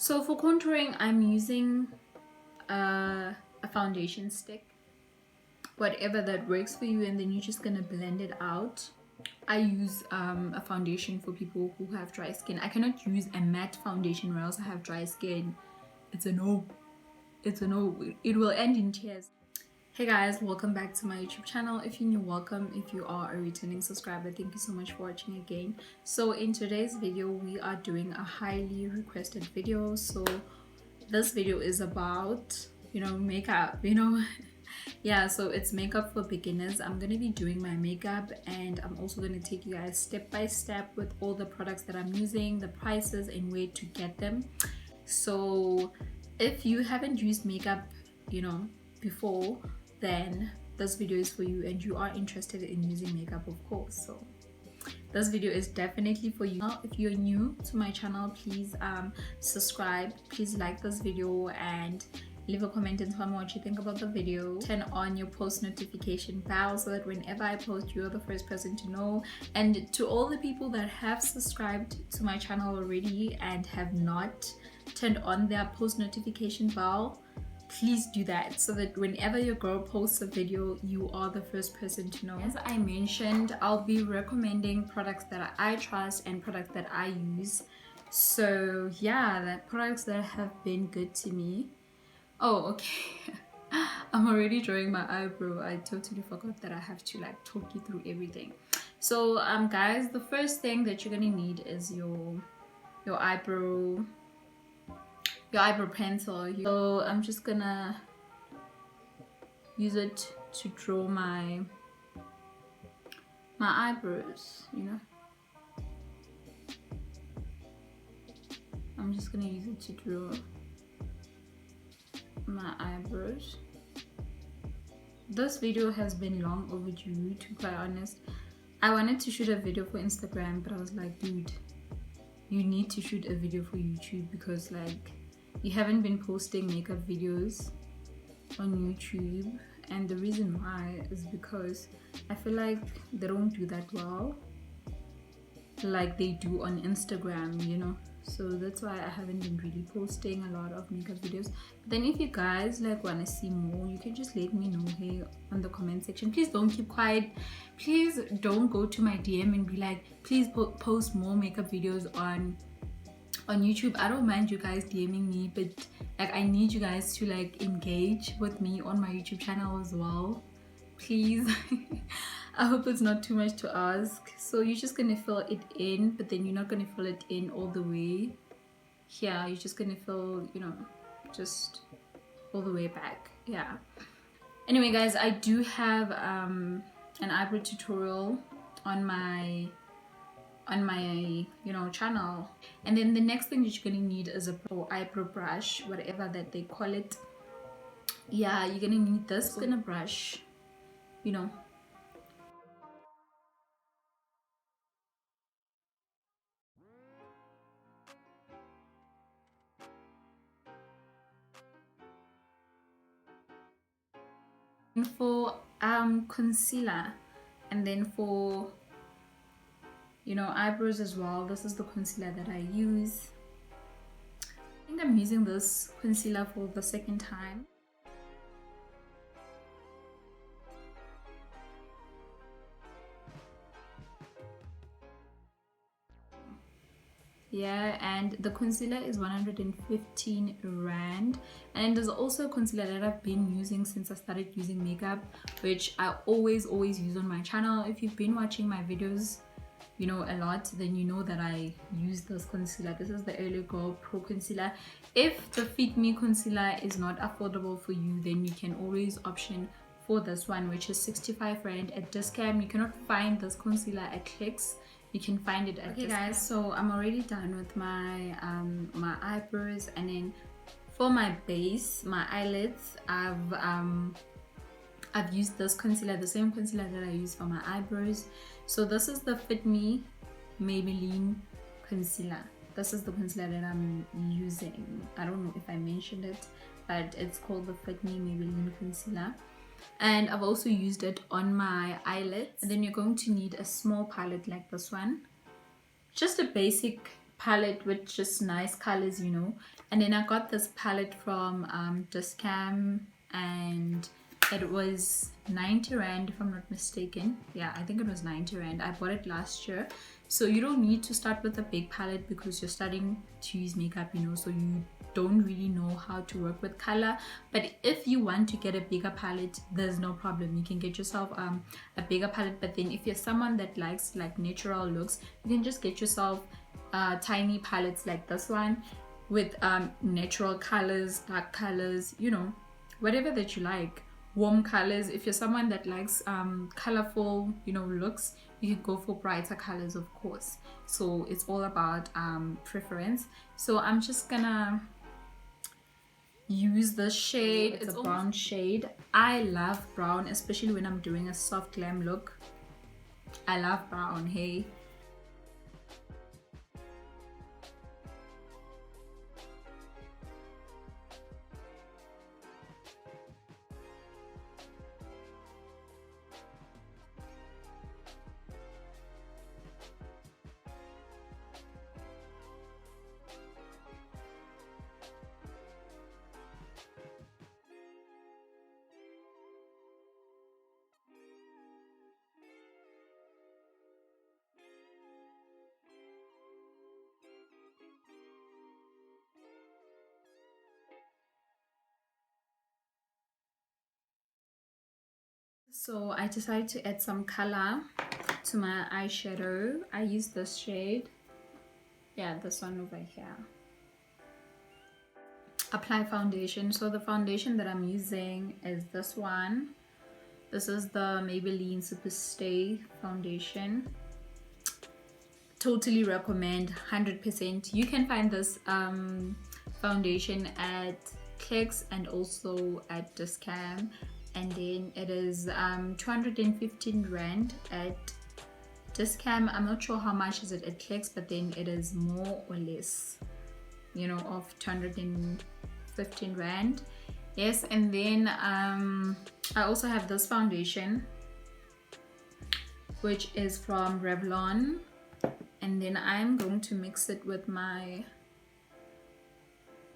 So for contouring, I'm using a foundation stick, whatever that works for you, and then you're just gonna blend it out. I use a foundation for people who have dry skin. I cannot use a matte foundation or else I have dry skin. It's a no. It's a no. It will end in tears. Hey guys, welcome back to my YouTube channel. If you're new, welcome. If you are a returning subscriber, thank you so much for watching again. So in today's video, we are doing a highly requested video. So this video is about, makeup, yeah, so it's makeup for beginners. I'm gonna be doing my makeup, and I'm also gonna take you guys step by step with all the products that I'm using, the prices, and where to get them. So if you haven't used makeup, before, then this video is for you, and you are interested in using makeup, of course. So this video is definitely for you. Now, if you're new to my channel, please subscribe, please like this video, and leave a comment and tell me what you think about the video. Turn on your post notification bell so that whenever I post, you're the first person to know. And to all the people that have subscribed to my channel already and have not turned on their post notification bell, please do that so that whenever your girl posts a video, you are the first person to know. As I mentioned, I'll be recommending products that I trust and products that I use. So yeah, the products that have been good to me. Oh, okay. I'm already drawing my eyebrow. I totally forgot that I have to talk you through everything. So guys, the first thing that you're gonna need is your eyebrow pencil. So I'm just gonna use it to draw my eyebrows, I'm just gonna use it to draw my eyebrows. This video has been long overdue, to be quite honest. I wanted to shoot a video for Instagram, but I was like, dude, you need to shoot a video for YouTube, because you haven't been posting makeup videos on YouTube, and the reason why is because I feel like they don't do that well like they do on Instagram, so that's why I haven't been really posting a lot of makeup videos. But then if you guys want to see more, you can just let me know here on the comment section. Please don't keep quiet. Please don't go to my DM and be like, please post more makeup videos on YouTube. I don't mind you guys DMing me, but I need you guys to engage with me on my YouTube channel as well, please. I hope it's not too much to ask. So you're just gonna fill it in, but then you're not gonna fill it in all the way here. You're just gonna fill, just all the way back. Yeah. Anyway guys, I do have an eyebrow tutorial on my channel. And then the next thing that you're gonna need is a eyebrow brush, whatever that they call it. Yeah, you're gonna need this. I'm gonna brush, for concealer, and then for eyebrows as well, this is the concealer that I use. I think I'm using this concealer for the second time. Yeah, and the concealer is 115 rand, and there's also a concealer that I've been using since I started using makeup, which I always use on my channel. If you've been watching my videos a lot, then you know that I use this concealer. This is the Early Girl Pro Concealer. If the Fit Me concealer is not affordable for you, then you can always option for this one, which is 65 rand at Dischem. You cannot find this concealer at Clicks. You can find it at Dischem. Guys, so I'm already done with my my eyebrows, and then for my base, my eyelids, I've used this concealer, the same concealer that I use for my eyebrows. So this is the Fit Me Maybelline concealer. This is the concealer that I'm using. I don't know if I mentioned it, but it's called the Fit Me Maybelline concealer. And I've also used it on my eyelids. And then you're going to need a small palette like this one. Just a basic palette with just nice colors, you know. And then I got this palette from Dischem, and it was 90 rand if I'm not mistaken. Yeah, I think it was 90 rand. I bought it last year. So you don't need to start with a big palette because you're starting to use makeup, you know, so you don't really know how to work with color. But if you want to get a bigger palette, there's no problem. You can get yourself a bigger palette. But then if you're someone that likes like natural looks, you can just get yourself tiny palettes like this one with natural colors, dark colors, you know, whatever that you like. Warm colors. If you're someone that likes colorful, you know, looks, you can go for brighter colors, of course. So it's all about preference. So I'm just gonna use the shade. It's a brown shade. I love brown, especially when I'm doing a soft glam look. I love brown. Hey, so I decided to add some color to my eyeshadow. I use this shade. Yeah, this one over here. Apply foundation. So the foundation that I'm using is this one. This is the Maybelline Superstay foundation. Totally recommend, 100%. You can find this foundation at Clicks and also at Dischem, and then it is 215 rand at Dischem. I'm not sure how much is it at Clicks, but then it is more or less, you know, of 215 rand. Yes, and then I also have this foundation, which is from Revlon, and then I'm going to mix it with my...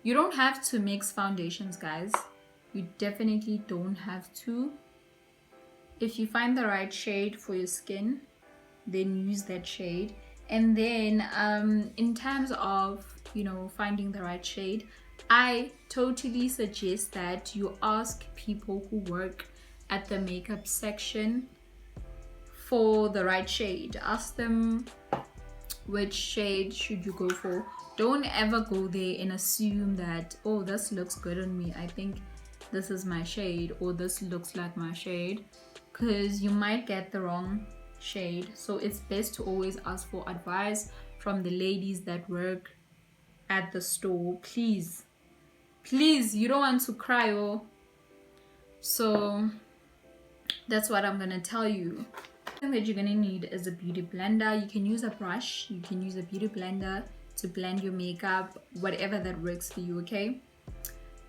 You don't have to mix foundations, guys. You definitely don't have to. If you find the right shade for your skin, then use that shade. And then in terms of, you know, finding the right shade, I totally suggest that you ask people who work at the makeup section for the right shade. Ask them which shade should you go for. Don't ever go there and assume that, oh, this looks good on me, I think this is my shade, or this looks like my shade, because you might get the wrong shade. So it's best to always ask for advice from the ladies that work at the store. Please, you don't want to cry. Oh, so that's what I'm gonna tell you. The thing that you're gonna need is a beauty blender. You can use a brush, you can use a beauty blender to blend your makeup, whatever that works for you. Okay,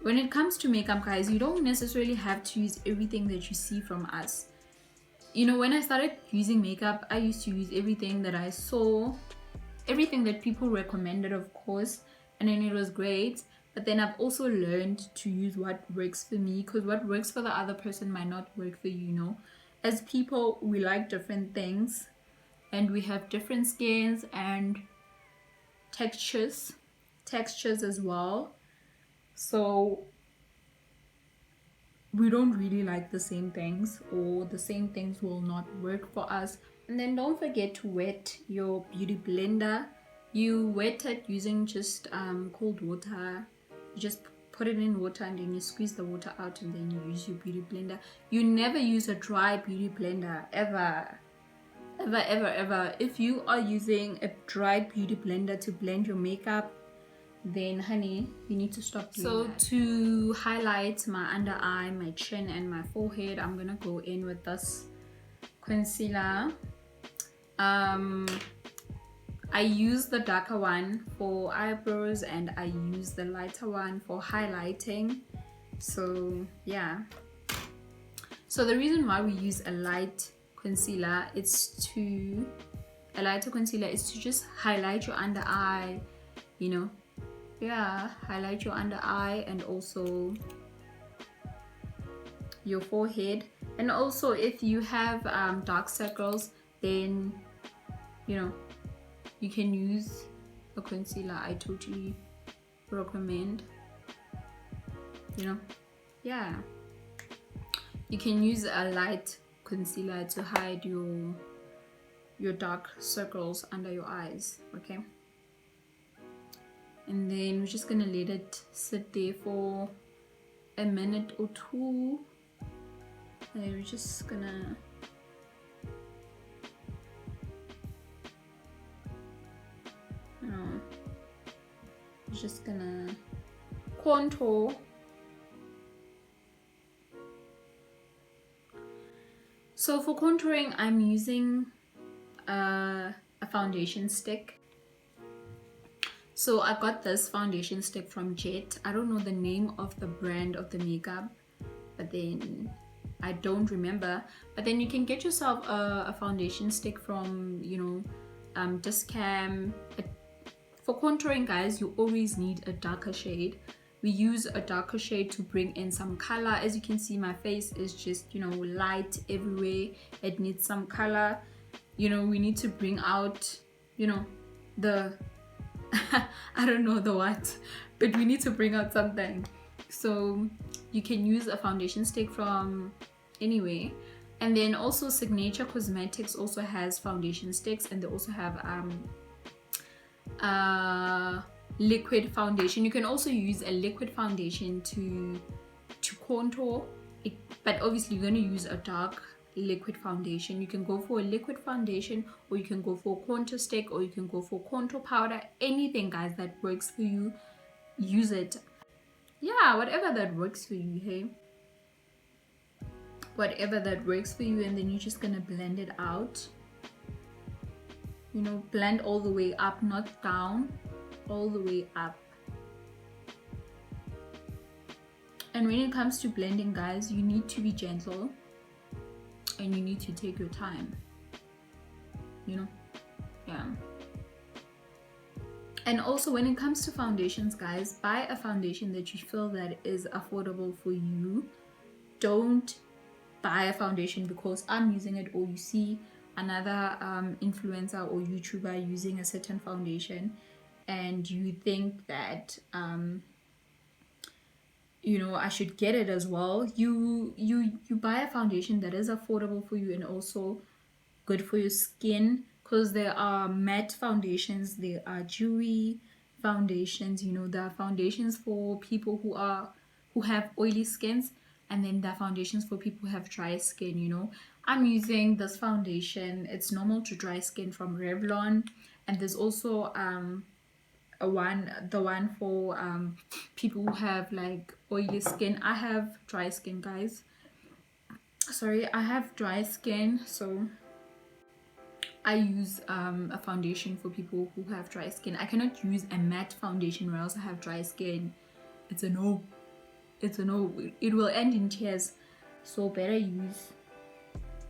when it comes to makeup, guys, you don't necessarily have to use everything that you see from us. You know, when I started using makeup, I used to use everything that I saw, everything that people recommended, of course, and then it was great. But then I've also learned to use what works for me, because what works for the other person might not work for you, you know. As people, we like different things, and we have different skins and textures as well. So we don't really like the same things, or the same things will not work for us. And then don't forget to wet your beauty blender. You wet it using just cold water. You just put it in water and then you squeeze the water out, and then you use your beauty blender. You never use a dry beauty blender, ever. If you are using a dry beauty blender to blend your makeup, then honey, you need to stop doing that. To highlight my under eye, my chin, and my forehead, I'm gonna go in with this concealer. I use the darker one for eyebrows, and I use the lighter one for highlighting. So yeah, so the reason why we use a light concealer is to a lighter concealer is to just highlight your under eye, you know. Yeah, highlight your under eye and also your forehead. And also if you have dark circles, then you know you can use a concealer. I totally recommend, you know. Yeah, you can use a light concealer to hide your dark circles under your eyes. Okay, and then we're just gonna let it sit there for a minute or two, and then we're just gonna contour. So for contouring, I'm using a foundation stick. So I got this foundation stick from Jet. I don't know the name of the brand of the makeup, but then I don't remember. But then you can get yourself a foundation stick from, you know, Dischem. For contouring, guys, you always need a darker shade. We use a darker shade to bring in some color. As you can see, my face is just, you know, light everywhere. It needs some color. You know, we need to bring out, you know, the I don't know the what, but we need to bring out something. So you can use a foundation stick from anywhere. And then also Signature Cosmetics also has foundation sticks, and they also have liquid foundation. You can also use a liquid foundation to contour it, but obviously you're going to use a dark liquid foundation. You can go for a liquid foundation, or you can go for a contour stick, or you can go for contour powder. Anything, guys, that works for you, use it. Yeah, whatever that works for you. Hey, whatever that works for you. And then you're just gonna blend it out, you know, blend all the way up, not down, all the way up. And when it comes to blending, guys, you need to be gentle and you need to take your time, you know. Yeah. And also when it comes to foundations, guys, buy a foundation that you feel that is affordable for you. Don't buy a foundation because I'm using it, or you see another influencer or YouTuber using a certain foundation and you think that you know, I should get it as well. You buy a foundation that is affordable for you and also good for your skin, because there are matte foundations, there are dewy foundations, you know. There are foundations for people who have oily skins, and then there are foundations for people who have dry skin, you know. I'm using this foundation, it's normal to dry skin, from Revlon, and there's also the one for people who have like oily skin. I have dry skin, guys. Sorry, I have dry skin, so I use a foundation for people who have dry skin. I cannot use a matte foundation or else I have dry skin. It's a no. It's a no. It will end in tears. So better use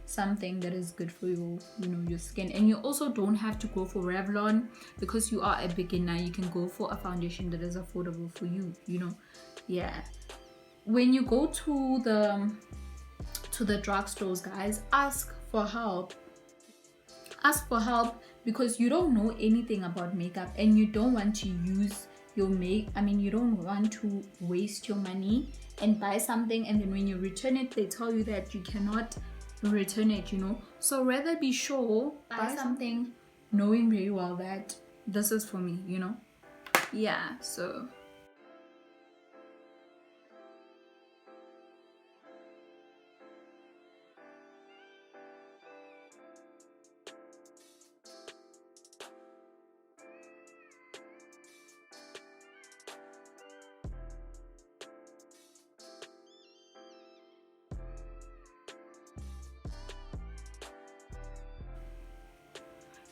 something that is good for your, you know, your skin. And you also don't have to go for Revlon because you are a beginner. You can go for a foundation that is affordable for you, you know. Yeah. When you go to the drugstores, guys, ask for help. Ask for help because you don't know anything about makeup and you don't want to use your you don't want to waste your money and buy something and then when you return it they tell you that you cannot return it, you know. So rather be sure, buy something knowing very well that this is for me, you know. Yeah, so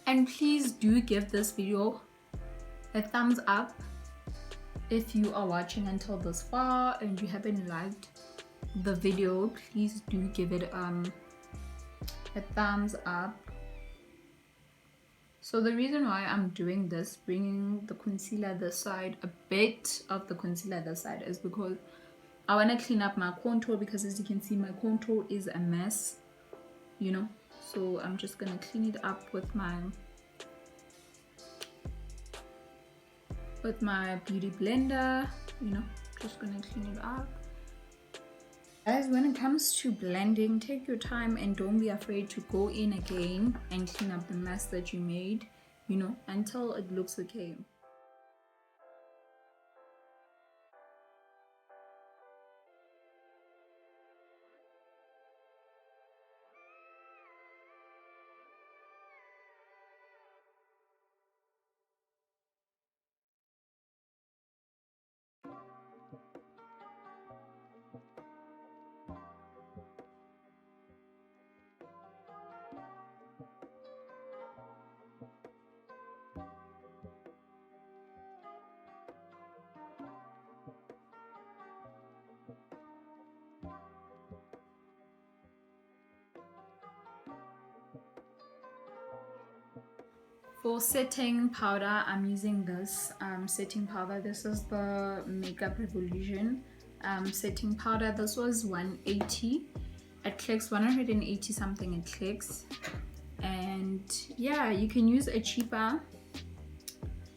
and please do give this video a thumbs up if you are watching until this far and you haven't liked the video. Please do give it a thumbs up. So the reason why I'm doing this, bringing the concealer this side, a bit of the concealer this side, is because I want to clean up my contour, because as you can see, my contour is a mess, you know. So I'm just gonna clean it up with my beauty blender, you know, just gonna clean it up. Guys, when it comes to blending, take your time and don't be afraid to go in again and clean up the mess that you made, you know, until it looks okay. For setting powder, I'm using this setting powder. This is the Makeup Revolution setting powder. This was 180 at Clicks, 180 something at Clicks. And yeah, you can use a cheaper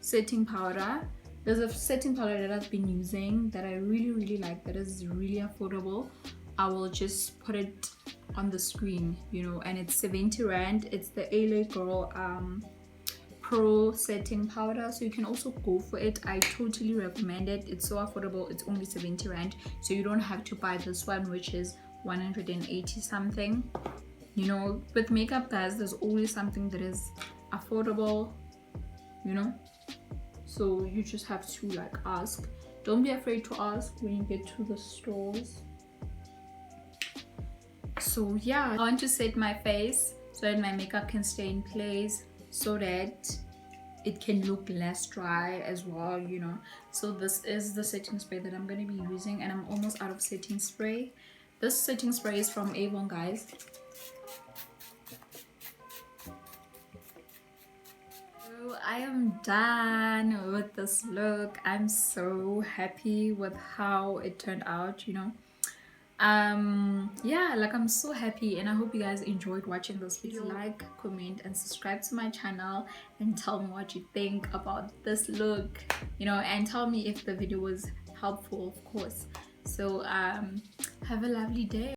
setting powder. There's a setting powder that I've been using that I really like, that is really affordable. I will just put it on the screen, you know, and it's 70 rand. It's the LA Girl Pro setting powder, so you can also go for it. I totally recommend it. It's so affordable. It's only 70 rand, so you don't have to buy this one, which is 180 something. You know, with makeup, guys, there's always something that is affordable, you know, so you just have to like ask. Don't be afraid to ask when you get to the stores. So yeah, I want to set my face so that my makeup can stay in place, so that it can look less dry as well, you know. So this is the setting spray that I'm going to be using, and I'm almost out of setting spray. This setting spray is from Avon, guys. So I am done with this look. I'm so happy with how it turned out, you know. Yeah, like I'm so happy, and I hope you guys enjoyed watching this video. Like, comment and subscribe to my channel, and tell me what you think about this look, you know, and tell me if the video was helpful, of course. So have a lovely day.